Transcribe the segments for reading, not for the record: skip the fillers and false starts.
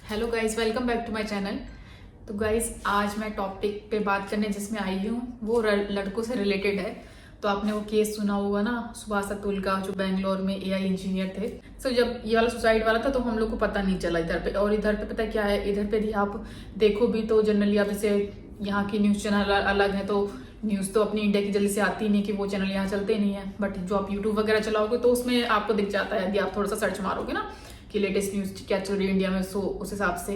Hello guys, welcome back to my channel. तो guys, आज मैं टॉपिक पे बात करने जिसमें आई हूँ वो लड़कों से रिलेटेड है। तो आपने वो केस सुना होगा ना, सुभाष अतुल का, जो बेंगलोर में एआई इंजीनियर थे। सो जब ये वाला सुसाइड वाला था तो हम लोग को पता नहीं चला इधर पे। और इधर पे पता क्या है, इधर पे भी आप देखो भी तो जनरली आप जैसे यहाँ की न्यूज़ चैनल अलग है, तो न्यूज़ तो अपनी इंडिया की जल्दी से आती नहीं कि वो चैनल यहाँ चलते नहीं है। बट जो आप यूट्यूब वगैरह चलाओगे तो उसमें आपको दिख जाता है, यदि आप थोड़ा सा सर्च मारोगे ना कि लेटेस्ट न्यूज़ क्या चल रही है इंडिया में, सो उस हिसाब से।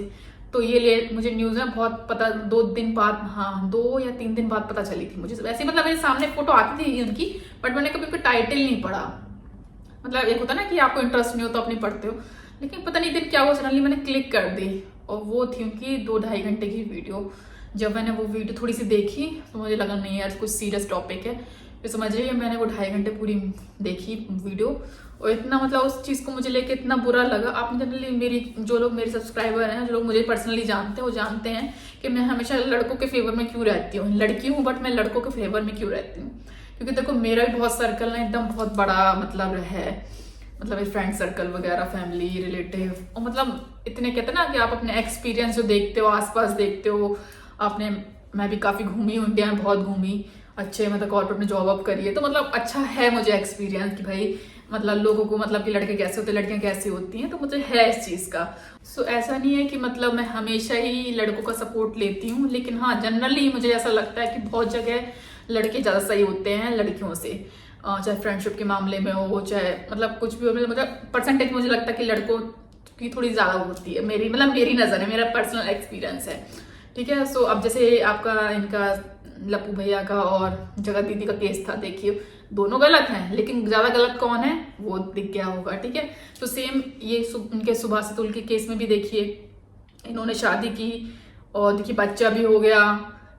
तो ये मुझे न्यूज़ में बहुत पता 2 दिन बाद, हाँ 2 या 3 दिन बाद पता चली थी मुझे। वैसे मतलब मेरे सामने फोटो आती थी उनकी, बट मैंने कभी उनका टाइटल नहीं पढ़ा। मतलब एक होता ना कि आपको इंटरेस्ट नहीं हो तो अपनी पढ़ते हो, लेकिन पता नहीं दिन क्या हुआ, सडनली मैंने क्लिक कर दी और वो थी उनकी 2-2.5 घंटे की वीडियो। जब मैंने वो वीडियो थोड़ी सी देखी तो मुझे लगा नहीं यार कुछ सीरियस टॉपिक है। फिर समझ रही है, मैंने वो 2.5 घंटे पूरी देखी वीडियो और इतना मतलब उस चीज़ को मुझे लेके इतना बुरा लगा। आप जनरली मेरी जो लोग मेरे सब्सक्राइबर हैं, जो लोग मुझे पर्सनली जानते हैं, वो जानते हैं कि मैं हमेशा लड़कों के फेवर में क्यों रहती हूँ। लड़की हूँ बट मैं लड़कों के फेवर में क्यों रहती हूँ, क्योंकि देखो मेरा भी बहुत सर्कल है, एकदम बहुत बड़ा मतलब है, मतलब फ्रेंड सर्कल वगैरह, फैमिली, रिलेटिव, और मतलब इतने कहते हैं ना कि आप अपने एक्सपीरियंस जो देखते हो, आसपास देखते हो आपने। मैं भी काफ़ी घूमी हूँ, इंडिया में बहुत घूमी, अच्छे मतलब कॉर्पोरेट में जॉब अप करी है, तो मतलब अच्छा है मुझे एक्सपीरियंस कि भाई मतलब लोगों को मतलब कि लड़के कैसे होते हैं, लड़कियां कैसी होती हैं, तो मुझे है इस चीज़ का। सो ऐसा नहीं है कि मतलब मैं हमेशा ही लड़कों का सपोर्ट लेती हूँ, लेकिन हाँ जनरली मुझे ऐसा लगता है कि बहुत जगह लड़के ज़्यादा सही होते हैं लड़कियों से, चाहे फ्रेंडशिप के मामले में हो, चाहे मतलब कुछ भी हो। मतलब परसेंटेज मुझे लगता है कि लड़कों की थोड़ी ज़्यादा होती है, मेरी नज़र है, मेरा पर्सनल एक्सपीरियंस है, ठीक है। सो अब जैसे आपका इनका लप्पू भैया का और जगत दीदी का केस था, देखिए दोनों गलत हैं, लेकिन ज्यादा गलत कौन है वो दिख गया होगा, ठीक है। तो सेम ये इनके सुभाष अतुल के केस में भी देखिए, इन्होंने शादी की और देखिए बच्चा भी हो गया,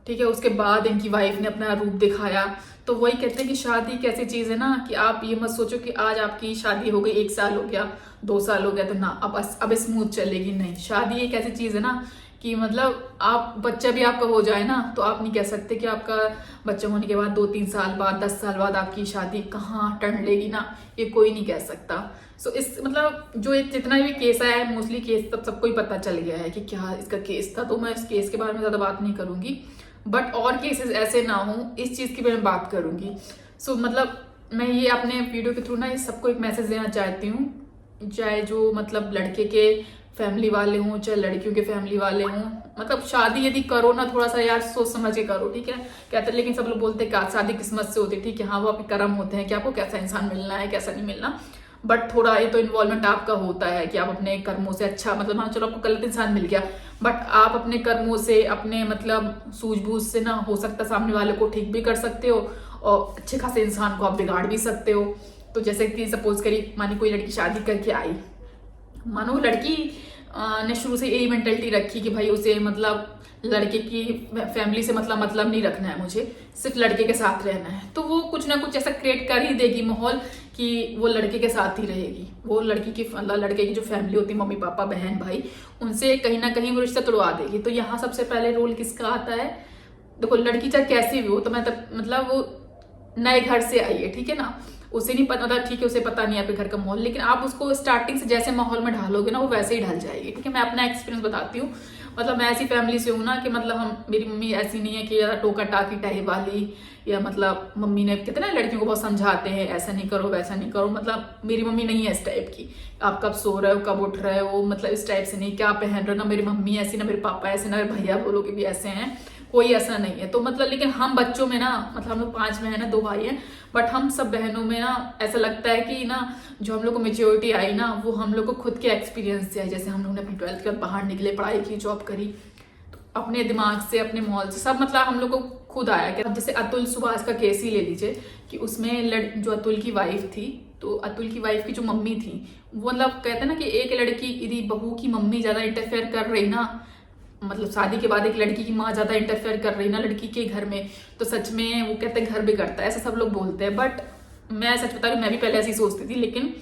ठीक है। उसके बाद इनकी वाइफ ने अपना रूप दिखाया। तो वही कहते हैं कि शादी एक ऐसी चीज है ना कि आप ये मत सोचो कि आज आपकी शादी हो गई, 1 साल हो गया, 2 साल हो गया तो ना अब स्मूथ चलेगी, नहीं। शादी एक ऐसी चीज है ना कि मतलब आप बच्चा भी आपका हो जाए ना तो आप नहीं कह सकते कि आपका बच्चा होने के बाद 2-3 साल बाद, 10 साल बाद आपकी शादी कहाँ टर्न लेगी ना, ये कोई नहीं कह सकता। सो इस मतलब जो जितना भी केस आया है, मोस्टली केस तब सबको ही पता चल गया है कि क्या इसका केस था, तो मैं इस केस के बारे में ज्यादा बात नहीं करूंगी। बट और केसेस ऐसे ना हो, इस चीज की भी मैं बात करूंगी। सो मतलब मैं ये अपने वीडियो के थ्रू ना सबको एक मैसेज देना चाहती हूँ, चाहे जो मतलब लड़के के फैमिली वाले हों, चाहे लड़कियों के फैमिली वाले हों। मतलब शादी यदि करो ना, थोड़ा सा यार सोच समझ के करो, ठीक है। कहते हैं, लेकिन सब लोग बोलते हैं शादी किस्मत से होती है, ठीक है, हाँ वो आपके कर्म होते हैं कि आपको कैसा इंसान मिलना है, कैसा नहीं मिलना। बट थोड़ा ये तो इन्वॉल्वमेंट आपका होता है कि आप अपने कर्मों से अच्छा, मतलब हाँ चलो आपको गलत इंसान मिल गया, बट आप अपने कर्मों से, अपने मतलब सूझबूझ से ना, हो सकता सामने वाले को ठीक भी कर सकते हो और अच्छे खासे इंसान को आप बिगाड़ भी सकते हो। तो जैसे कि सपोज करिए, मानी कोई लड़की शादी करके आई, मानो लड़की ने शुरू से यही मेंटेलिटी रखी कि भाई उसे मतलब लड़के की फैमिली से मतलब नहीं रखना है, मुझे सिर्फ लड़के के साथ रहना है, तो वो कुछ ना कुछ ऐसा क्रिएट कर ही देगी माहौल कि वो लड़के के साथ ही रहेगी। वो लड़की की मतलब लड़के की जो फैमिली होती है, मम्मी पापा बहन भाई, उनसे कहीं ना कहीं वो रिश्ता तोड़वा देगी। तो यहाँ सबसे पहले रोल किसका आता है, देखो लड़की चाहे कैसी भी हो, तो मैं तब मतलब वो नए घर से आई है, ठीक है ना, उसे नहीं पता, मतलब ठीक है उसे पता नहीं आपके घर का माहौल, लेकिन आप उसको स्टार्टिंग से जैसे माहौल में ढालोगे ना वो वैसे ही ढल जाएगी, ठीक है। मैं अपना एक्सपीरियंस बताती हूँ। मतलब मैं ऐसी फैमिली से हूँ ना कि मतलब मेरी मम्मी ऐसी नहीं है कि ज्यादा टोका टाकी टाइप वाली, या मतलब मम्मी ने कहते ना लड़कियों को बहुत समझाते हैं ऐसा नहीं करो वैसा नहीं करो, मतलब मेरी मम्मी नहीं है इस टाइप की, आप कब सो रहे हो कब उठ रहे हो, मतलब इस टाइप से नहीं, क्या पहन रहे हो, ना मेरी मम्मी ऐसी, ना मेरे पापा ऐसे, ना मेरे भैया बोलो कि भी ऐसे हैं, कोई ऐसा नहीं है। तो मतलब लेकिन हम बच्चों में ना, मतलब हम लोग 5 बहन है, 2 भाई हैं, बट हम सब बहनों में ना ऐसा लगता है कि ना जो हम लोग को मेच्योरिटी आई ना, वो हम लोग को खुद के एक्सपीरियंस से आई। जैसे हम लोग ने अपनी 12th के बाद बाहर निकले, पढ़ाई की, जॉब करी, तो अपने दिमाग से, अपने माहौल से सब मतलब हम लोग को खुद आया। कि जैसे अतुल सुभाष का केस ही ले लीजिए कि उसमें जो अतुल की वाइफ थी, तो अतुल की वाइफ की जो मम्मी थी, वो मतलब कहते हैं ना कि एक लड़की यदि बहू की मम्मी ज्यादा इंटरफेयर कर रही ना, मतलब शादी के बाद एक लड़की की माँ ज्यादा इंटरफेयर कर रही ना लड़की के घर में, तो सच में वो कहते हैं घर बिगड़ता है, ऐसा सब लोग बोलते हैं। बट मैं सच बता रही हूँ, मैं भी पहले ऐसी सोचती थी, लेकिन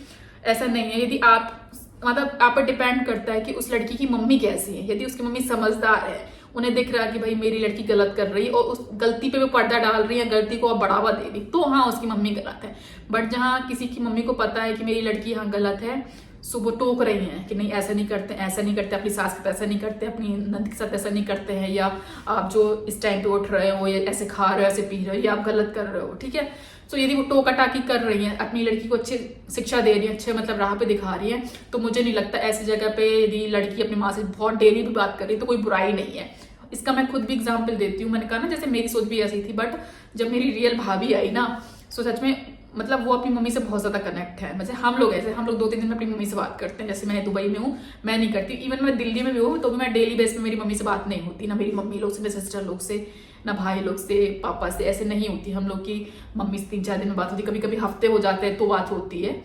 ऐसा नहीं है। यदि आप मतलब आप पर डिपेंड करता है कि उस लड़की की मम्मी कैसी है। यदि उसकी मम्मी समझदार है, उन्हें दिख रहा है कि भाई मेरी लड़की गलत कर रही है और उस गलती पे वो पर्दा डाल रही है, गलती को बढ़ावा दे रही, तो हाँ उसकी मम्मी गलत है। बट जहाँ किसी की मम्मी को पता है कि मेरी लड़की यहाँ गलत है, सो वो टोक रही हैं कि नहीं ऐसा नहीं करते, ऐसा नहीं करते, अपनी सास के साथ ऐसा नहीं करते, अपनी नंद के साथ ऐसा नहीं करते हैं, या आप जो इस टाइम पे उठ रहे हो, या ऐसे खा रहे हो, ऐसे पी रहे हो, या आप गलत कर रहे हो, ठीक है। तो यदि वो टोका टाकी कर रही हैं, अपनी लड़की को अच्छी शिक्षा दे रही है, अच्छे मतलब राह पे दिखा रही है, तो मुझे नहीं लगता ऐसी जगह पे यदि लड़की अपनी माँ से बहुत डेली भी बात कर रही है तो कोई बुराई नहीं है। इसका मैं खुद भी एग्जाम्पल देती हूँ। मैंने कहा ना जैसे मेरी सोच भी ऐसी थी, बट जब मेरी रियल भाभी आई ना, सो सच में मतलब वो अपनी मम्मी से बहुत ज्यादा कनेक्ट है। जैसे हम लोग 2-3 दिन में अपनी मम्मी से बात करते हैं। जैसे मैं दुबई में हूँ, मैं नहीं करती, इवन मैं दिल्ली में भी हूँ तो भी मैं डेली बेस पे मेरी मम्मी से बात नहीं होती, ना मेरी मम्मी लोग से, ना सिस्टर लोग से, ना भाई लोग से, पापा से, ऐसे नहीं होती हम लोग की। मम्मी से 3-4 दिन में बात होती, कभी कभी हफ्ते हो जाते हैं तो बात होती है।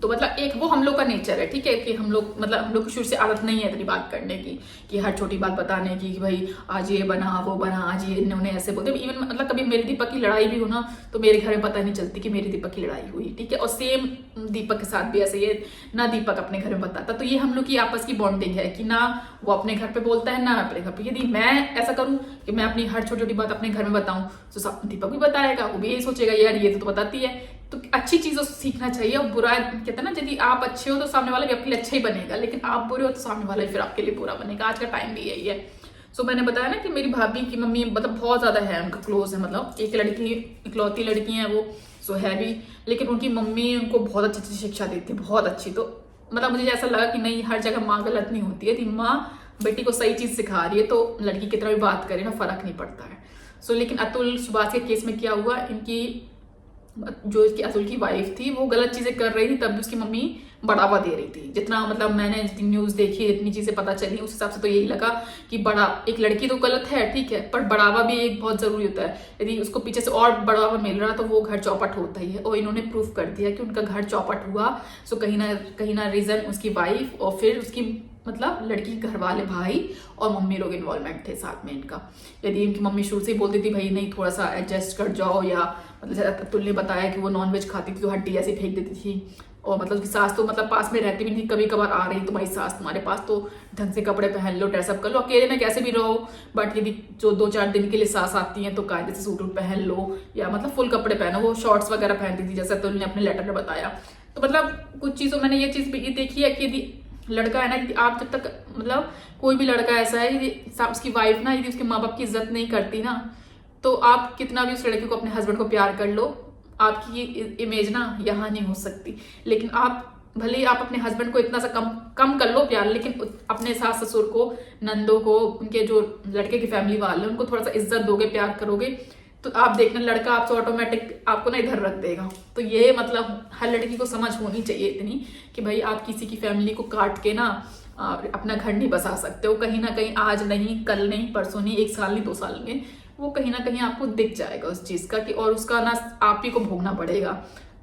तो मतलब एक वो हम लोग का नेचर है, ठीक है, कि हम लोग की शुरू से आदत नहीं है इतनी बात करने की, कि हर छोटी बात बताने की, कि भाई आज ये बना, वो बना, आज ये इन्होंने ऐसे बोलते। इवन मतलब कभी मेरी दीपक की लड़ाई भी हो ना, तो मेरे घर में पता नहीं चलती कि मेरी दीपक की लड़ाई हुई, ठीक है। और सेम दीपक के साथ भी ऐसे ही है, ना दीपक अपने घर में बताता। तो ये हम लोग की आपस की बॉन्डिंग है कि ना वो अपने घर पे बोलता है, ना अपने घर पे। यदि मैं ऐसा करूं कि मैं अपनी हर छोटी छोटी बात अपने घर में बताऊं, तो दीपक भी बताएगा, वो भी यही सोचेगा यार ये तो बताती है। तो अच्छी चीजों से सीखना चाहिए, और बुरा कहते हैं ना, यदि आप अच्छे हो तो सामने वाला भी आपके लिए अच्छा ही बनेगा, लेकिन आप बुरे हो तो सामने वाला फिर आपके लिए बुरा बनेगा। आज का टाइम भी यही है। सो मैंने बताया ना कि मेरी भाभी की मम्मी मतलब बहुत ज्यादा है, उनका क्लोज है, मतलब एक लड़की, इकलौती लड़की है वो, सो है भी, लेकिन उनकी मम्मी उनको बहुत अच्छी अच्छी शिक्षा देती है, बहुत अच्छी। तो मतलब मुझे ऐसा लगा कि नहीं, हर जगह माँ गलत नहीं होती है, माँ बेटी को सही चीज सिखा रही है, तो लड़की की तरह भी बात करे ना, फर्क नहीं पड़ता है। सो लेकिन अतुल सुभाष के केस में क्या हुआ, इनकी जो इसकी अतुल की वाइफ थी वो गलत चीजें कर रही थी, तब भी उसकी मम्मी बढ़ावा दे रही थी। जितना मतलब मैंने जितनी न्यूज देखी, इतनी चीजें पता चली, उस हिसाब से तो यही लगा कि एक लड़की तो गलत है, ठीक है, पर बढ़ावा भी एक बहुत जरूरी होता है। यदि उसको पीछे से और बढ़ावा मिल रहा तो वो घर चौपट होता ही है, और इन्होंने प्रूफ कर दिया कि उनका घर चौपट हुआ। सो कहीं ना रीजन उसकी वाइफ और फिर उसकी मतलब लड़की घर वाले, भाई और मम्मी लोग इन्वॉल्वमेंट थे साथ में इनका। यदि इनकी मम्मी शुरू से ही बोलती थी भाई नहीं थोड़ा सा एडजस्ट कर जाओ, या मतलब अतुल ने बताया कि वो नॉनवेज खाती थी तो हड्डी ऐसी फेंक देती थी, और मतलब उसकी सास तो मतलब पास में रहती भी नहीं, कभी कभार आ रही तुम्हारी सास तुम्हारे पास तो ढंग से कपड़े पहन लो, ड्रेसअप कर लो, अकेले में कैसे भी रहो, बट यदि जो 2-4 दिन के लिए सास आती है तो कायदे से सूट पहन लो, या मतलब फुल कपड़े पहनो। वो शॉर्ट्स वगैरह पहनती थी, जैसा अतुल ने अपने लेटर में बताया। तो मतलब कुछ चीजों मैंने ये चीज भी देखी है कि यदि लड़का है ना, आप जब तक मतलब कोई भी लड़का ऐसा है, यदि उसकी वाइफ ना यदि उसके माँ बाप की इज्जत नहीं करती ना, तो आप कितना भी उस लड़के को, अपने हस्बैंड को प्यार कर लो, आपकी इमेज ना यहाँ नहीं हो सकती। लेकिन आप भले ही आप अपने हस्बैंड को इतना सा कम कर लो प्यार, लेकिन अपने सास ससुर को, नंदों को, उनके जो लड़के की फैमिली वाले उनको थोड़ा सा इज्जत दोगे, प्यार करोगे, तो आप देखना लड़का आपसे ऑटोमेटिक आपको ना इधर रख देगा। तो ये मतलब हर लड़की को समझ होनी चाहिए इतनी कि भाई आप किसी की फैमिली को काट के ना अपना घर नहीं बसा सकते हो। कहीं ना कहीं आज नहीं, कल नहीं, परसों नहीं, 1 साल नहीं, 2 साल में वो कहीं ना कहीं आपको दिख जाएगा उस चीज का, कि और उसका ना आप ही को भोगना पड़ेगा।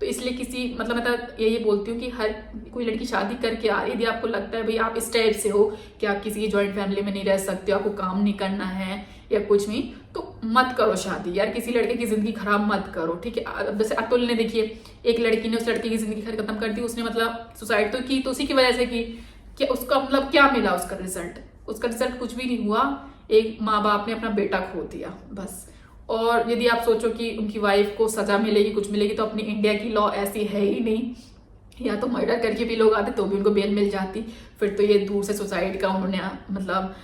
तो इसलिए किसी मतलब मैं तो यही बोलती हूँ कि हर कोई लड़की शादी करके आ रही है, यदि आपको लगता है भाई आप इस टाइप से हो कि आप किसी की ज्वाइंट फैमिली में नहीं रह सकते, आपको काम नहीं करना है या कुछ भी, तो मत करो शादी यार, किसी लड़के की जिंदगी खराब मत करो, ठीक है। अब जैसे अतुल ने देखिए, एक लड़की ने उस लड़के की जिंदगी खत्म कर दी, उसने मतलब सुसाइड तो की, तो उसी की वजह से की, कि उसका मतलब क्या मिला, उसका रिजल्ट कुछ भी नहीं हुआ। एक माँ बाप ने अपना बेटा खो दिया बस। और यदि आप सोचो कि उनकी वाइफ को सजा मिलेगी, कुछ मिलेगी, तो अपनी इंडिया की लॉ ऐसी है ही नहीं, या तो मर्डर करके भी लोग आते तो भी उनको बेल मिल जाती। फिर तो ये दूर से सुसाइड का उन्होंने मतलब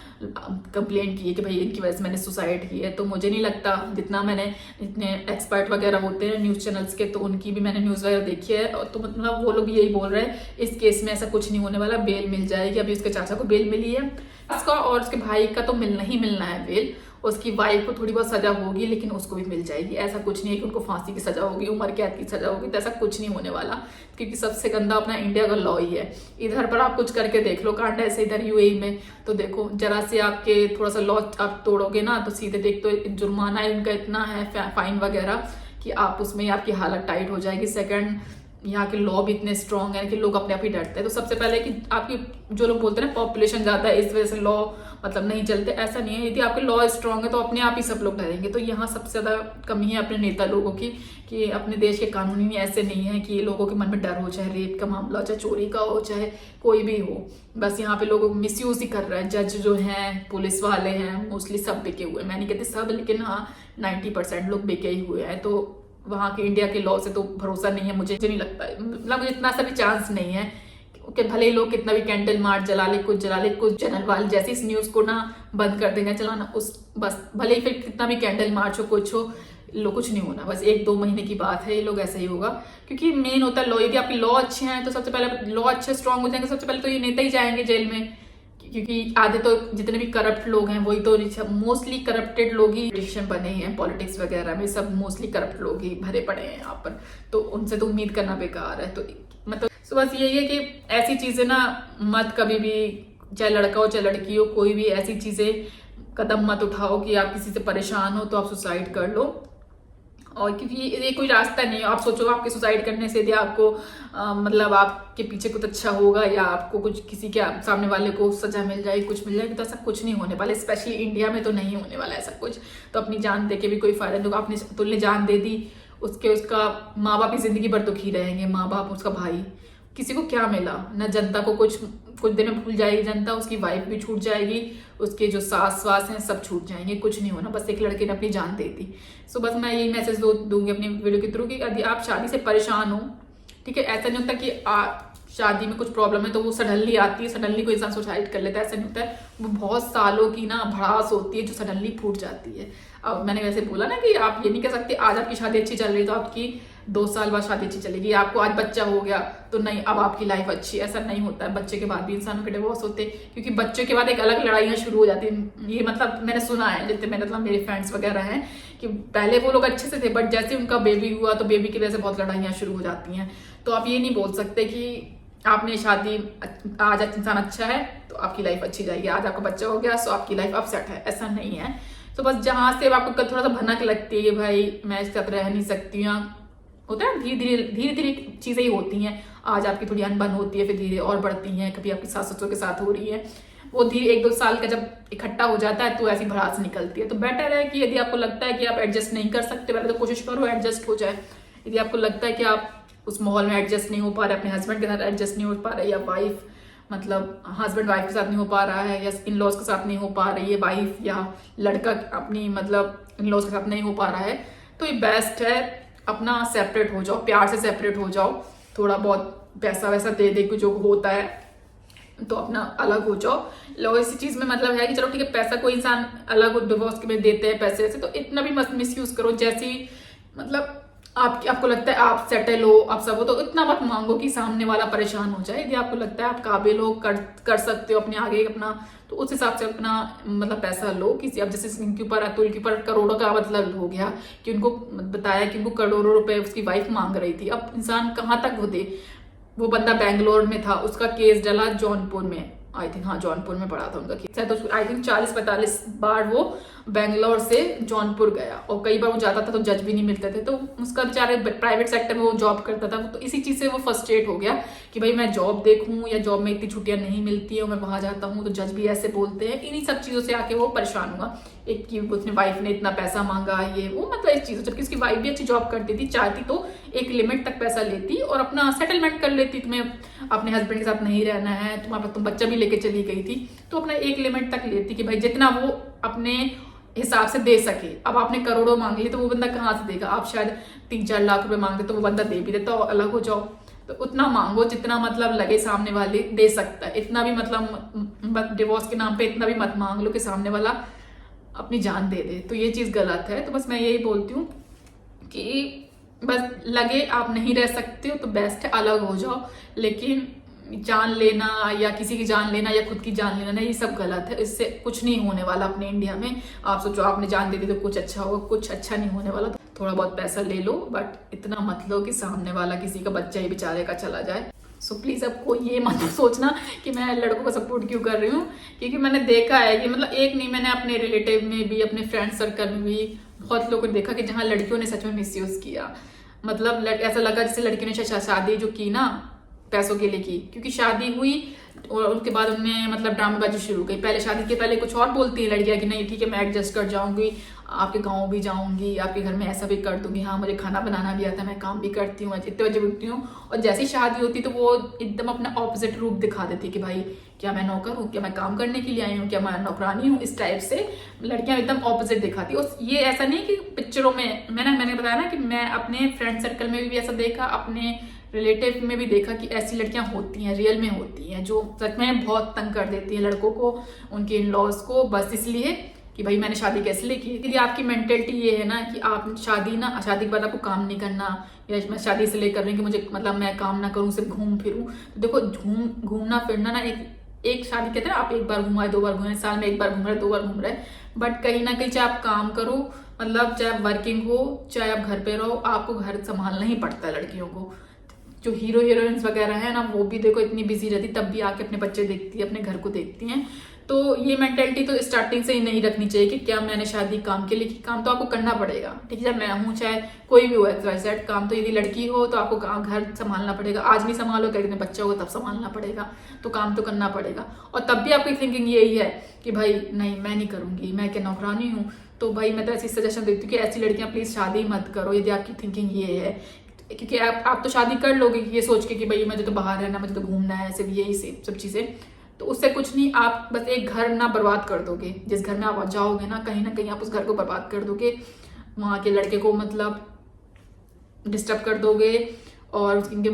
कंप्लेंट की है कि भाई इनकी वजह से मैंने सुसाइड की है। तो मुझे नहीं लगता, जितने एक्सपर्ट वगैरह होते हैं न्यूज चैनल्स के, तो उनकी भी मैंने न्यूज वगैरह देखी है, तो मतलब वो लोग यही बोल रहे हैं इस केस में ऐसा कुछ नहीं होने वाला, बेल मिल जाएगी। अभी उसके चाचा को बेल मिली है, उसका और उसके भाई का तो मिलना ही मिलना है बेल, उसकी वाइफ को थोड़ी बहुत सजा होगी लेकिन उसको भी मिल जाएगी। ऐसा कुछ नहीं है कि उनको फांसी की सजा होगी, उम्र कैद की सजा होगी, तो ऐसा कुछ नहीं होने वाला, क्योंकि सबसे गंदा अपना इंडिया का लॉ ही है। इधर पर आप कुछ करके देख लो, कांड ऐसे इधर यूएई में तो देखो, जरा से आपके थोड़ा सा लॉ आप तोड़ोगे ना तो सीधे देख तो जुर्माना इनका इतना है, फाइन वगैरह, कि आप उसमें आपकी हालत टाइट हो जाएगी। सेकंड, यहाँ के लॉ भी इतने स्ट्रॉन्ग है कि लोग अपने आप ही डरते हैं। तो सबसे पहले कि आपकी जो लोग बोलते हैं ना पॉपुलेशन ज्यादा है इस वजह से लॉ मतलब नहीं चलते, ऐसा नहीं है। यदि आपके लॉ स्ट्रॉन्ग है तो अपने आप ही सब लोग डरेंगे। तो यहाँ सबसे ज्यादा कमी है अपने नेता लोगों की, कि अपने देश के कानून ही ऐसे नहीं है कि लोगों के मन में डर हो, चाहे रेप का मामला हो, चाहे चोरी का हो, चाहे कोई भी हो। बस यहाँ पे लोग मिसयूज ही कर रहे हैं। जज जो हैं, पुलिस वाले हैं, मोस्टली सब बिके हुए, मैं नहीं कहती सब, लेकिन हाँ 90% लोग बिके ही हुए हैं। तो वहाँ के इंडिया के लॉ से तो भरोसा नहीं है, मुझे नहीं लगता, मतलब मुझे इतना सा भी चांस नहीं है कि भले ही लोग कितना भी कैंडल मार्च जला ले, कुछ चैनल वाले जैसे इस न्यूज को ना बंद कर देंगे चलाना, उस बस भले ही फिर कितना भी कैंडल मार्च हो, कुछ हो, कुछ नहीं होना, बस 1-2 महीने की बात है, ये लोग ऐसा ही होगा। क्योंकि मेन होता है लॉ, यदि आपके लॉ अच्छे हैं तो सबसे पहले लॉ अच्छे स्ट्रांग हो जाएंगे, सबसे पहले तो ये नेता ही जाएंगे जेल में। क्योंकि आधे तो जितने भी करप्ट लोग हैं वही तो, मोस्टली करप्टेड लोग ही डिसीजन बने हैं पॉलिटिक्स वगैरह में, सब मोस्टली करप्ट लोग ही भरे पड़े हैं यहाँ पर, तो उनसे तो उम्मीद करना बेकार है। तो मतलब बस यही है कि ऐसी चीजें ना मत कभी भी, चाहे लड़का हो चाहे लड़की हो, कोई भी ऐसी चीजें कदम मत उठाओ कि आप किसी से परेशान हो तो आप सुसाइड कर लो। और क्योंकि ये कोई रास्ता नहीं है, आप सोचो आपके सुसाइड करने से यदि आपको मतलब आपके पीछे कुछ अच्छा होगा या आपको कुछ किसी के सामने वाले को सजा मिल जाएगी, कुछ मिल जाएगी, तो ऐसा कुछ नहीं होने वाला, स्पेशली इंडिया में तो नहीं होने वाला ऐसा कुछ। तो अपनी जान दे के भी कोई फायदा नहीं होगा। आपने तुल्य जान दे दी, उसका माँ बाप की जिंदगी भर दुखी रहेंगे, माँ बाप, उसका भाई, किसी को क्या मिला ना, जनता को कुछ दिन में भूल जाएगी जनता, उसकी वाइफ भी छूट जाएगी, उसके जो सास वास हैं सब छूट जाएंगे, कुछ नहीं होना, बस एक लड़के ने अपनी जान दे दी। सो बस मैं यही मैसेज दूंगी अपनी वीडियो के थ्रू कि यदि आप शादी से परेशान हो, ठीक है, ऐसा नहीं होता कि शादी में कुछ प्रॉब्लम है तो वो सडनली आती है, सडनली कोई इंसान सुसाइड कर लेता है, ऐसा नहीं होता है। वो बहुत सालों की ना भड़ास होती है जो सडनली फूट जाती है। अब मैंने वैसे बोला ना कि आप ये नहीं कह सकते आज आपकी शादी अच्छी चल रही है तो आपकी 2 साल बाद शादी अच्छी चलेगी, आपको आज बच्चा हो गया तो नहीं अब आपकी लाइफ अच्छी, ऐसा नहीं होता है। बच्चे के बाद भी इंसानों के डिवोर्स होते हैं, क्योंकि बच्चे के बाद एक अलग लड़ाइयाँ शुरू हो जाती हैं। ये मतलब मैंने सुना है, जितने मेरे मतलब मेरे फ्रेंड्स वगैरह हैं, कि पहले वो लोग अच्छे से थे बट जैसे उनका बेबी हुआ तो बेबी की वजह से बहुत लड़ाइयाँ शुरू हो जाती हैं। तो आप ये नहीं बोल सकते कि आपने शादी आज इंसान अच्छा है तो आपकी लाइफ अच्छी जाएगी, आज आपका बच्चा हो गया तो आपकी लाइफ अपसेट है, ऐसा नहीं है। तो बस जहां से आपको थोड़ा सा भनक लगती है कि भाई मैं इसके साथ रह नहीं सकती हूँ, होता है धीरे धीरे चीजें ही होती हैं। आज आपकी थोड़ी अनबन होती है, फिर धीरे और बढ़ती हैं, कभी आपकी सास ससुर के साथ हो रही है, वो धीरे 1-2 साल का जब इकट्ठा हो जाता है तो ऐसी भड़ास निकलती है। तो बेटर है कि यदि आपको लगता है कि आप एडजस्ट नहीं कर सकते, पहले तो कोशिश करो एडजस्ट हो जाए। यदि आपको लगता है कि आप उस माहौल में एडजस्ट नहीं हो पा रहे, अपने हस्बैंड के साथ एडजस्ट नहीं हो पा रहे, या वाइफ मतलब हस्बैंड वाइफ के साथ नहीं हो पा रहा है, या इन लॉज के साथ नहीं हो पा रही है वाइफ, या लड़का अपनी मतलब इन लॉज के साथ नहीं हो पा रहा है, तो ये बेस्ट है अपना सेपरेट हो जाओ, प्यार से सेपरेट हो जाओ, थोड़ा बहुत पैसा वैसा दे दे जो होता है तो अपना अलग हो जाओ। लोग इसी चीज में मतलब है कि चलो ठीक है, पैसा कोई इंसान अलग डिवोर्स में देते हैं पैसे से, तो इतना भी मत मिस यूज करो। जैसी मतलब आपको लगता है आप सेटल हो, आप सब हो, तो इतना मत मांगो कि सामने वाला परेशान हो जाए। यदि आपको लगता है आप काबिल हो, कर सकते हो अपने आगे अपना, तो उस हिसाब से अपना मतलब पैसा लो। किसी अब जैसे इनके ऊपर अतुल के ऊपर करोड़ों का मतलब हो गया कि उनको बताया कि उनको करोड़ों रुपए उसकी वाइफ मांग रही थी। अब इंसान कहाँ तक वो दे। वो बंदा बैंगलोर में था, उसका केस डला जौनपुर में, आई थिंक, हाँ जौनपुर में पड़ा था उनका केस है, तो आई थिंक 40-45 बार वो बेंगलोर से जौनपुर गया, और कई बार वो जाता था तो जज भी नहीं मिलते थे, तो उसका बेचारे प्राइवेट सेक्टर में वो जॉब करता था, तो इसी चीज से वो फ्रस्ट्रेट हो गया कि भाई मैं जॉब देखूं या जॉब में इतनी छुट्टियां नहीं मिलती है, मैं वहां जाता हूँ तो जज भी ऐसे बोलते हैं। इन्हीं सब चीजों से आके वो परेशान हुआ, एक कि उसने वाइफ ने इतना पैसा मांगा, ये वो मतलब इस चीज, जबकि उसकी वाइफ भी अच्छी जॉब करती थी, चाहती तो एक लिमिट तक पैसा लेती और अपना सेटलमेंट कर लेती। तुम्हें अपने हस्बैंड के साथ नहीं रहना है, तुम बच्चा भी लेके चली गई थी, तो अपना एक लिमिट तक लेती कि भाई जितना वो अपने हिसाब से दे सके। अब आपने करोड़ों मांग ली तो वो बंदा कहाँ से देगा। आप शायद 3-4 लाख रुपए मांगते तो वो बंदा दे भी देता, तो अलग हो जाओ। तो उतना मांगो जितना मतलब लगे सामने वाले दे सकता है। इतना भी मतलब डिवोर्स के नाम पे इतना भी मत मांग लो कि सामने वाला अपनी जान दे दे, तो ये चीज गलत है। तो बस मैं यही बोलती हूँ कि बस लगे आप नहीं रह सकते हो तो बेस्ट है अलग हो जाओ, लेकिन जान लेना या किसी की जान लेना या खुद की जान लेना, ये सब गलत है। इससे कुछ नहीं होने वाला अपने इंडिया में। आप सोचो आपने जान दे दी तो कुछ अच्छा होगा, कुछ अच्छा नहीं होने वाला। थोड़ा बहुत पैसा ले लो बट इतना मत लो कि सामने वाला किसी का बच्चा ही बेचारे का चला जाए। सो प्लीज आपको ये मत सोचना कि मैं लड़कों को सपोर्ट क्यों कर रही हूँ, क्योंकि मैंने देखा है कि मतलब एक नहीं, मैंने अपने रिलेटिव में भी, अपने फ्रेंड सर्कल में भी बहुत लोगों ने देखा कि जहाँ लड़कियों ने सच में मिसयूज किया। मतलब ऐसा लगा जैसे लड़कियों ने शादी जो की ना पैसों के लिए की, क्योंकि शादी हुई और उसके बाद उनमें मतलब ड्रामेबाजी शुरू हो गई। पहले शादी के पहले कुछ और बोलती है लड़कियां कि नहीं ठीक है मैं एडजस्ट कर जाऊंगी, आपके गाँव भी जाऊंगी, आपके घर में ऐसा भी कर दूंगी, हाँ मुझे खाना बनाना भी आता है, मैं काम भी करती हूँ, इतने बजे उठती हूँ। और जैसी शादी होती तो वो एकदम अपना ऑपोजिट रूप दिखा देती कि भाई क्या मैं नौकर हूँ, क्या मैं काम करने के लिए आई हूँ, क्या मैं नौकरानी हूँ। इस टाइप से लड़कियां एकदम ऑपोजिट दिखाती। और ये ऐसा नहीं कि पिक्चरों में, मैंने बताया ना कि मैं अपने फ्रेंड सर्कल में भी ऐसा देखा, अपने रिलेटिव में भी देखा कि ऐसी लड़कियां होती हैं, रियल में होती हैं, जो सच में बहुत तंग कर देती हैं लड़कों को, उनके इन लॉज को, बस इसलिए कि भाई मैंने शादी कैसे ली की। यदि आपकी मेंटेलिटी ये है ना कि आप शादी के बाद आपको काम नहीं करना, या मैं शादी से लेकर रही हूँ कि मुझे मतलब मैं काम ना करूँ, सिर्फ घूम फिरूँ, तो देखो घूमना फिरना ना एक शादी कहते हैं ना, आप एक बार घुमाए, 2 बार घूमे, साल में 1 बार घूम रहे, 2 बार घूम रहे, बट कहीं ना कहीं चाहे आप काम करो, मतलब चाहे वर्किंग हो, चाहे आप घर पे रहो, आपको घर संभालना ही पड़ता है लड़कियों को। जो हीरोइंस वगैरह है ना, वो भी देखो इतनी बिजी रहती, तब भी आके अपने बच्चे देखती है, अपने घर को देखती हैं। तो ये मेंटेलिटी तो स्टार्टिंग से ही नहीं रखनी चाहिए कि क्या मैंने शादी काम के लिए की। काम तो आपको करना पड़ेगा, ठीक है, मैं हूँ चाहे कोई भी हो, XYZ काम तो, यदि लड़की हो तो आपको घर संभालना पड़ेगा। आज नहीं संभालो, कहीं बच्चा होगा तब संभालना पड़ेगा, तो काम तो करना पड़ेगा। और तब भी आपकी थिंकिंग यही है कि भाई नहीं मैं नहीं करूंगी, मैं क्या नौकरानी हूँ, तो भाई मैं तो ऐसी सजेशन देती हूँ कि ऐसी लड़कियां प्लीज शादी मत करो, यदि आपकी थिंकिंग ये है। क्योंकि आप तो शादी कर लोगे ये सोच के कि भाई मुझे तो बाहर रहना, मुझे तो घूमना है, सिर्फ यही सब चीजें, तो उससे कुछ नहीं, आप बस एक घर ना बर्बाद कर दोगे। जिस घर में आप जाओगे ना कहीं आप उस घर को बर्बाद कर दोगे, वहां के लड़के को मतलब डिस्टर्ब कर दोगे, और उनके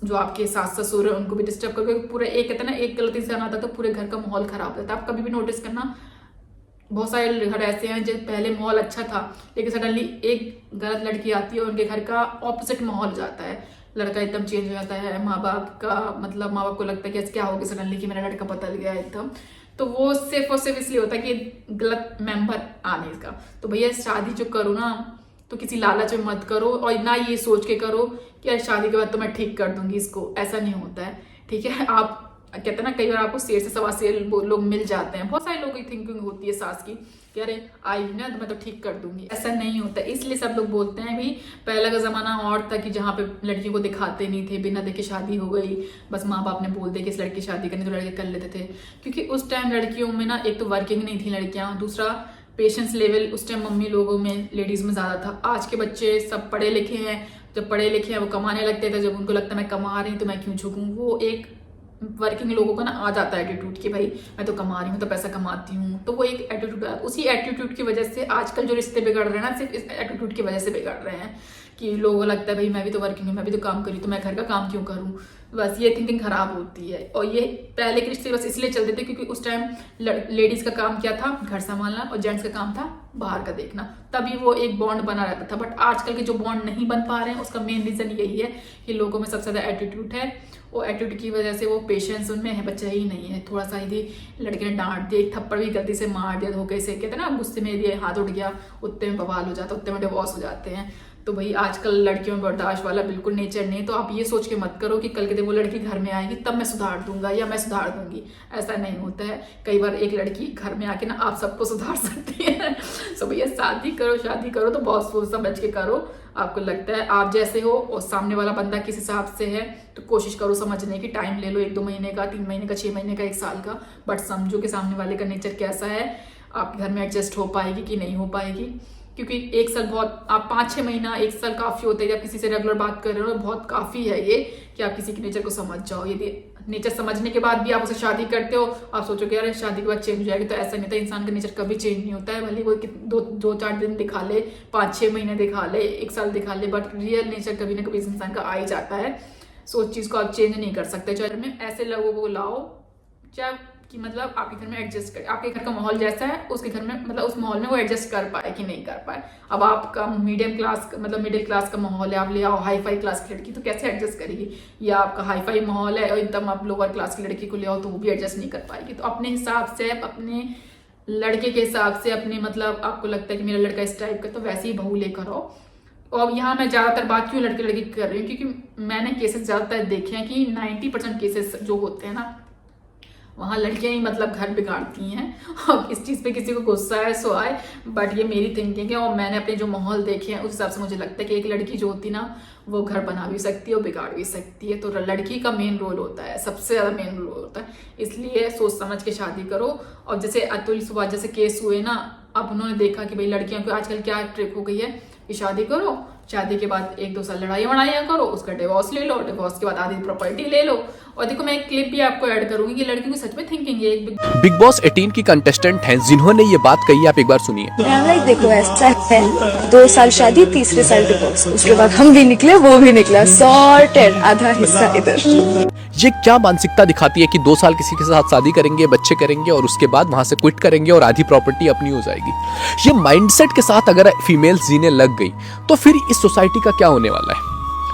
जो आपके सास ससुर है उनको भी डिस्टर्ब करोगे। पूरा एक कहते हैं ना, एक गलती से आना था तो पूरे घर का माहौल खराब रहता है। आप कभी भी नोटिस करना, बहुत सारे घर ऐसे हैं जो पहले माहौल अच्छा था, लेकिन सडनली एक गलत लड़की आती है और उनके घर का ऑपोजिट माहौल हो जाता है, लड़का एकदम चेंज हो जाता है, माँ बाप को लगता है कि क्या हो गया सडनली कि मेरा लड़का बदल गया एकदम। तो वो सिर्फ और सिर्फ इसलिए होता है कि गलत मेंबर आने का। तो भैया शादी जो करो ना, तो किसी लालच में मत करो, और ना ये सोच के करो कि यार शादी के बाद तो मैं ठीक कर दूंगी इसको, ऐसा नहीं होता है, ठीक है। आप कहते हैं ना, कई बार आपको शेर से सवा शेर लोग मिल जाते हैं, बहुत सारे लोगों की थिंकिंग होती है सास की कि अरे आई ना तो मैं तो ठीक कर दूंगी, ऐसा नहीं होता। इसलिए सब लोग बोलते हैं भी, पहले का जमाना और था कि जहाँ पे लड़कियों को दिखाते नहीं थे, बिना देखे शादी हो गई, बस माँ बाप ने बोल दिया कि इस लड़की शादी करनी, तो लड़के कर लेते थे। क्योंकि उस टाइम लड़कियों में ना, एक तो वर्किंग नहीं थी लड़कियां, दूसरा पेशेंस लेवल उस टाइम मम्मी लोगों में, लेडीज में ज्यादा था। आज के बच्चे सब पढ़े लिखे हैं, जब पढ़े लिखे हैं वो कमाने लगते थे, जब उनको लगता है मैं कमा रही हूँ तो मैं क्यों झुकूं, वो एक वर्किंग लोगों को ना आ जाता है एटीट्यूड कि भाई मैं तो कमा रही हूँ तो पैसा कमाती हूँ, तो वो एक एटीट्यूड, उसी एटीट्यूड की वजह से आजकल जो रिश्ते बिगड़ रहे हैं ना, सिर्फ इस एटीट्यूड की वजह से बिगड़ रहे हैं कि लोगों को लगता है भाई मैं भी तो वर्किंग हूँ, मैं भी तो काम करी, तो मैं घर का काम क्यों करूँ। बस ये थिंकिंग खराब होती है। और ये पहले के रिश्ते बस इसलिए चलते थे क्योंकि उस टाइम लेडीज का काम क्या था, घर संभालना, और जेंट्स का काम था बाहर का देखना, तभी वो एक बॉन्ड बना रहता था। बट आजकल के जो बॉन्ड नहीं बन पा रहे हैं, उसका मेन रीजन यही है कि लोगों में सबसे ज्यादा एटीट्यूड है, वो एटीट्यूड की वजह से वो पेशेंस उनमें है, बच्चा ही नहीं है। थोड़ा सा यदि लड़के ने डांट दिया, एक थप्पड़ भी गलती से मार दिया, धोखे से, कहते हैं ना गुस्से में यदि हाथ उठ गया, उतने में बवाल हो जाता है, उतने में डिवोर्स हो जाते हैं। तो भाई आजकल लड़कियों में बर्दाश्त वाला बिल्कुल नेचर नहीं है। तो आप ये सोच के मत करो कि कल के दिन वो लड़की घर में आएगी तब मैं सुधार दूंगा या मैं सुधार दूंगी, ऐसा नहीं होता है। कई बार एक लड़की घर में आके ना आप सबको सुधार सकती है। सो भैया शादी करो तो बहुत सोच समझ के करो। आपको लगता है आप जैसे हो और सामने वाला बंदा किस हिसाब से है, तो कोशिश करो समझने की। टाइम ले लो, 1-2 महीने का, 3 महीने का, 6 महीने का, 1 साल का, बट समझो कि सामने वाले का नेचर कैसा है, आपके घर में एडजस्ट हो पाएगी कि नहीं हो पाएगी। क्योंकि 1 साल बहुत, आप 5-6 महीना, 1 साल काफी होता है। आप किसी से रेगुलर बात कर रहे हो, बहुत काफी है ये कि आप किसी के नेचर को समझ जाओ। यदि नेचर समझने के बाद भी आप उसे शादी करते हो, आप सोचोगे यार शादी के बाद चेंज हो जाएगी, तो ऐसा नहीं होता। इंसान का नेचर कभी चेंज नहीं होता है, भले वो 2-4 दिन दिखा ले, 5-6 महीने दिखा ले, 1 साल दिखा ले, बट रियल नेचर कभी ना कभी इस इंसान का आ ही जाता है। सो उस चीज को आप चेंज नहीं कर सकते। चाहे में ऐसे लोगों को लाओ चाहे कि मतलब आपके घर में एडजस्ट करे, आपके घर का माहौल जैसा है उसके घर में, मतलब उस माहौल में वो एडजस्ट कर पाए कि नहीं कर पाए। अब आपका मीडियम क्लास, मतलब मिडिल क्लास का माहौल है, आप ले आओ हाई फाई क्लास की लड़की, तो कैसे एडजस्ट करेगी। या आपका हाई फाई माहौल है और एकदम आप लोअर क्लास की लड़की को ले आओ, तो वो भी एडजस्ट नहीं कर पाएगी। तो अपने हिसाब से, अपने लड़के के हिसाब से, अपने मतलब आपको लगता है कि मेरा लड़का इस टाइप का, तो वैसे ही बहू लेकर आओ। और यहाँ मैं ज्यादातर बात क्यों लड़के लड़की कर रही हूँ, क्योंकि मैंने केसेस ज्यादातर देखे हैं कि 90% केसेस जो होते हैं ना, वहाँ लड़कियां ही मतलब घर बिगाड़ती हैं। और इस चीज़ पे किसी को गुस्सा है सो आए, बट ये मेरी थिंकिंग है और मैंने अपने जो माहौल देखे हैं उस हिसाब से मुझे लगता है कि एक लड़की जो होती ना, वो घर बना भी सकती है और बिगाड़ भी सकती है। तो लड़की का मेन रोल होता है, सबसे ज़्यादा मेन रोल होता है। इसलिए सोच समझ के शादी करो। और जैसे अतुल सुभाष जैसे केस हुए ना, अब उन्होंने देखा कि भाई लड़कियों को आजकल क्या ट्रिक हो गई है कि शादी करो, शादी के बाद 1-2 साल लड़ाइयाँ करो, उसका डिवोर्स ले लो, डिवोर्स के बाद आधी प्रॉपर्टी ले लो। और देखो मैं एक क्लिप भी आपको ऐड करूंगी कि लड़कियों की सच में थिंकिंग है। बिग बॉस 18 की कंटेस्टेंट हैं जिन्होंने ये बात कही, आप एक बार सुनिए। देखो ऐसा है, 2 साल शादी, तीसरे साल डिवोर्स, उसके बाद हम भी निकले, वो भी निकला, सॉर्टेड, आधा हिस्सा इधर। ये क्या मानसिकता दिखाती है कि 2 साल किसी के साथ शादी करेंगे, बच्चे करेंगे और उसके बाद वहां से क्विट करेंगे और आधी प्रॉपर्टी अपनी हो जाएगी। ये माइंडसेट के साथ अगर फीमेल्स जीने लग गई तो फिर इस सोसाइटी का क्या होने वाला है?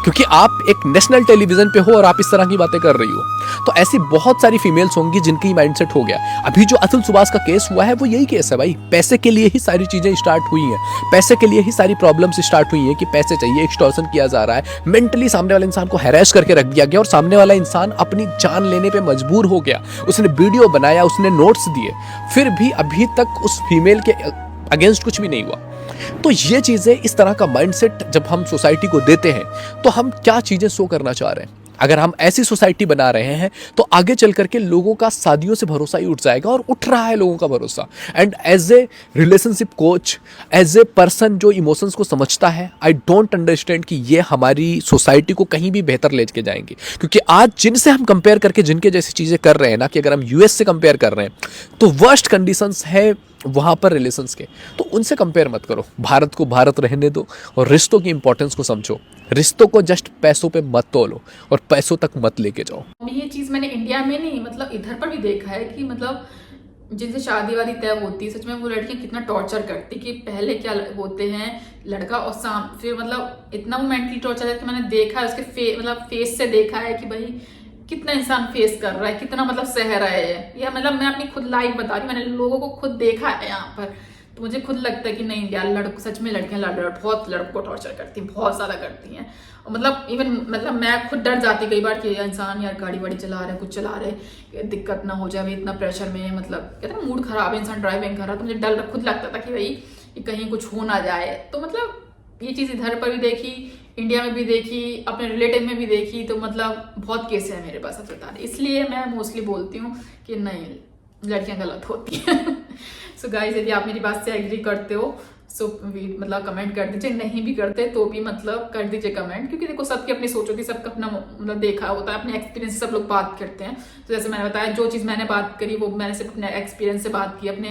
क्योंकि आप एक नेशनल टेलीविजन पे हो और आप इस तरह की बातें कर रही हो, तो ऐसी बहुत सारी फीमेल्स होंगी जिनकी माइंडसेट हो गया। अभी जो अतुल सुभाष का केस हुआ है वो यही केस है भाई। पैसे के लिए ही सारी चीजें स्टार्ट हुई हैं, पैसे के लिए ही सारी प्रॉब्लम्स स्टार्ट हुई हैं कि पैसे चाहिए, एक्सटॉर्शन किया जा रहा है, मेंटली सामने वाले इंसान को हैरेस करके रख दिया गया और सामने वाला इंसान अपनी जान लेने पे मजबूर हो गया। उसने वीडियो बनाया, उसने नोट्स दिए, फिर भी अभी तक उस फीमेल के अगेंस्ट कुछ भी नहीं हुआ। तो ये चीजें, इस तरह का माइंडसेट जब हम सोसाइटी को देते हैं तो हम क्या चीजें शो करना चाह रहे हैं? अगर हम ऐसी सोसाइटी बना रहे हैं तो आगे चल करके लोगों का शादियों से भरोसा ही उठ जाएगा, और उठ रहा है लोगों का भरोसा। And as a relationship coach, as a person जो इमोशंस को समझता है, आई डोंट अंडरस्टैंड कि ये हमारी सोसाइटी को कहीं भी बेहतर ले के जाएंगे। क्योंकि आज जिनसे हम कंपेयर करके जिनके जैसी चीज़ें कर रहे हैं ना, कि अगर हम यूएस से कंपेयर कर रहे हैं तो वर्स्ट कंडीशंस है वहाँ पर रिलेशंस के, तो उनसे कंपेयर मत करो। भारत को भारत रहने दो और रिश्तों की इंपॉर्टेंस को समझो। रिश्तों को जस्ट पैसों पे मत तोलो और पैसों तक मत लेके जाओ। ये चीज़ मैंने इंडिया में नहीं, मतलब इधर पर भी देखा है कि मतलब जिनसे शादी वादी तय होती है, सच में वो लड़कियां कितना टॉर्चर करती कि पहले क्या होते हैं लड़का और फिर मतलब इतना वो मेंटली टॉर्चर है कि मैंने देखा है उसके मतलब फेस से देखा है कि भाई कितना इंसान फेस कर रहा है, कितना मतलब सह रहा है। या मतलब मैं अपनी खुद लाइफ बता रही हूँ, मैंने लोगों को खुद देखा है यहाँ पर, तो मुझे खुद लगता है कि नहीं यार, लड़कों सच में लड़कियां बहुत लड़कों को टॉर्चर करती हैं, बहुत ज़्यादा करती हैं। और मतलब इवन मतलब मैं खुद डर जाती कई बार कि इंसान यार गाड़ी वाड़ी चला रहे, कुछ चला रहे, दिक्कत ना हो जाए, इतना प्रेशर में, मतलब कहते हैं मूड खराब है, इंसान ड्राइविंग कर रहा, तो मुझे डर खुद लगता था कि भाई कहीं कुछ हो ना जाए। तो मतलब ये चीज़ इधर पर भी देखी, इंडिया में भी देखी, अपने रिलेटिव में भी देखी, तो मतलब बहुत केस है मेरे पास बता रहे। इसलिए मैं मोस्टली बोलती हूँ कि नहीं, लड़कियां गलत होती हैं। सो गाइस, यदि आप मेरी बात से एग्री करते हो सो मतलब कमेंट कर दीजिए, नहीं भी करते तो भी मतलब कर दीजिए कमेंट, क्योंकि देखो सबकी अपनी सोच होती है, सबका अपना मतलब देखा होता है, अपने एक्सपीरियंस से सब लोग बात करते हैं। तो जैसे मैंने बताया, जो चीज़ मैंने बात करी वो मैंने सिर्फ अपने एक्सपीरियंस से बात की, अपने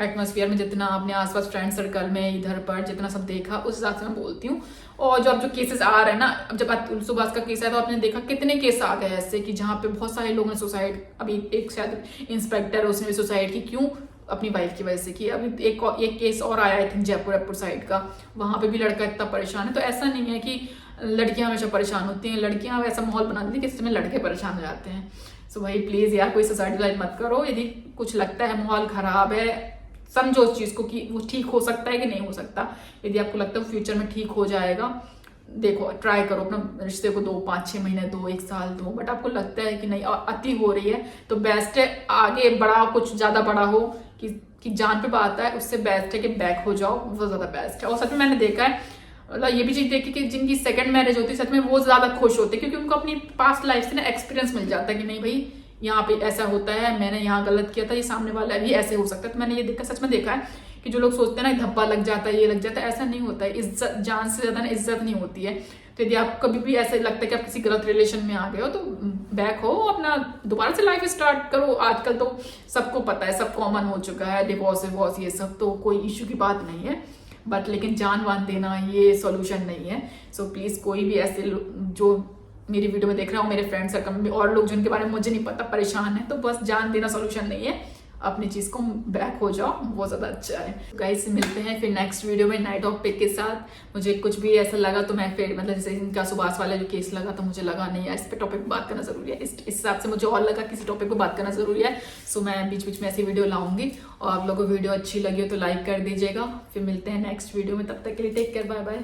एटमॉस्फेयर में जितना, अपने आसपास फ्रेंड सर्कल में इधर पर जितना सब देखा उस हिसाब से मैं बोलती हूँ। और जो अब जो केसेस आ रहे हैं ना, अब जब अतुल सुभाष का केस है तो आपने देखा कितने केस आ गए ऐसे कि जहाँ पे बहुत सारे लोगों ने सुसाइड, अभी एक शायद इंस्पेक्टर उसने भी सुसाइड की, क्यों? अपनी वाइफ की वजह से की। अभी एक केस और आया है जयपुर साइड का, वहां पे भी लड़का इतना परेशान है। तो ऐसा नहीं है कि लड़कियां हमेशा परेशान होती हैं, लड़कियां ऐसा माहौल बना देती है कि इसमें लड़के परेशान हो जाते हैं। सो भाई प्लीज यार, कोई सोसाइटी लाइफ मत करो। यदि कुछ लगता है माहौल खराब है, समझो उस चीज को कि वो ठीक हो सकता है कि नहीं हो सकता। यदि आपको लगता है फ्यूचर में ठीक हो जाएगा, देखो ट्राई करो, अपना रिश्ते को 2-5-6 महीने दो, 1 साल दो। बट आपको लगता है कि नहीं अति हो रही है तो बेस्ट है आगे बढ़ाओ, कुछ ज्यादा बड़ा हो कि जान पे बात है, उससे बेस्ट है कि बैक हो जाओ, वो ज्यादा बेस्ट है। और सच में मैंने देखा है, मतलब ये भी चीज देखी कि जिनकी सेकंड मैरिज होती है सच में वो ज्यादा खुश होते हैं, क्योंकि उनको अपनी पास्ट लाइफ से ना एक्सपीरियंस मिल जाता है कि नहीं भाई यहाँ पे ऐसा होता है, मैंने यहाँ गलत किया था, ये सामने वाला भी ऐसे हो सकता है। तो मैंने ये देखा, सच में देखा है कि जो लोग सोचते हैं ना धब्बा लग जाता है, ये लग जाता है, ऐसा नहीं होता है। इज्जत, जान से ज्यादा ना इज्जत नहीं होती है। तो यदि आपको कभी भी ऐसा लगता है कि आप किसी गलत रिलेशन में आ गए हो तो बैक हो, अपना दोबारा से लाइफ स्टार्ट करो। आजकल तो सबको पता है, सब कॉमन हो चुका है, डिवोर्स ये सब तो कोई इश्यू की बात नहीं है। बट लेकिन जान वान देना ये सॉल्यूशन नहीं है। सो प्लीज कोई भी ऐसे जो मेरी वीडियो में देख रहा हूँ, मेरे फ्रेंड सर्कल में और लोग जिनके बारे में मुझे नहीं पता परेशान है, तो बस जान देना सॉल्यूशन नहीं है, अपनी चीज को बैक हो जाओ, वो ज्यादा अच्छा है। गाइस मिलते हैं फिर नेक्स्ट वीडियो में नए टॉपिक के साथ। मुझे कुछ भी ऐसा लगा तो मैं फिर मतलब जैसे इनका सुभाष वाला जो केस लगा तो मुझे लगा नहीं यार इस पे टॉपिक पे बात करना जरूरी है, इस हिसाब से मुझे और लगा किसी टॉपिक पे बात करना जरूरी है। सो मैं बीच बीच में ऐसी वीडियो लाऊंगी, और आप लोगों को वीडियो अच्छी लगी हो तो लाइक कर दीजिएगा। फिर मिलते हैं नेक्स्ट वीडियो में, तब तक के लिए टेक केयर, बाय बाय।